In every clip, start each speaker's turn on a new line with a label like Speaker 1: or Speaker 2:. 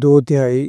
Speaker 1: 2/3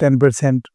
Speaker 1: 10%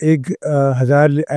Speaker 1: 1000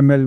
Speaker 1: ml